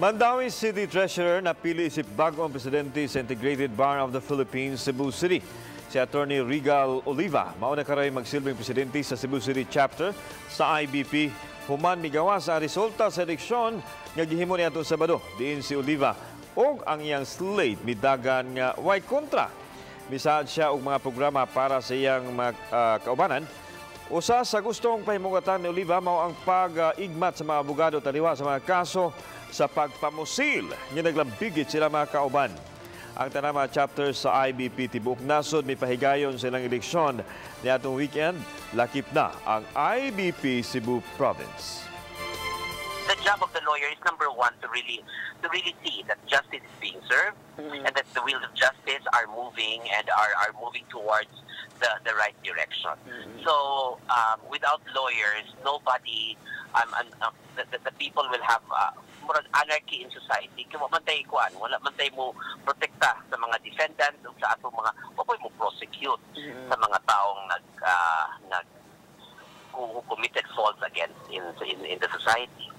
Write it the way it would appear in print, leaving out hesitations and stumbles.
Mandawi City Treasurer napili si Bag-ong presidente sa Integrated Bar of the Philippines, Cebu City. Si Attorney Regal Oliva, mauna karay magsilbing presidente sa Cebu City Chapter sa IBP. Human migawa sa resulta sa eleksyon nga gihimo niya itong Sabado. Diin si Oliva og ang iyang slate midagan nga way kontra. Misaad siya og mga programa para sa iyang kaubanan. Usa sa gustong pahimungatan ni Oliva mao ang pag-igmat sa mga abogado taliwa sa mga kaso sa pagpamusil nga naglambigit sila mga kauban. Ang tanama chapter sa IBP Tibok Nasod may pahigayon sa ilang eleksyon niadtong weekend, lakip na ang IBP Cebu Province. The job of the lawyer is number one to really see that justice is being served and that the wheels of justice are moving and are moving towards the right direction. So without lawyers, nobody, the people will have anarchy in society. Kaya wala man tayo mo protekta sa mga defendants o sa ato mga, wala mo prosecute sa mga taong who committed faults against in the society.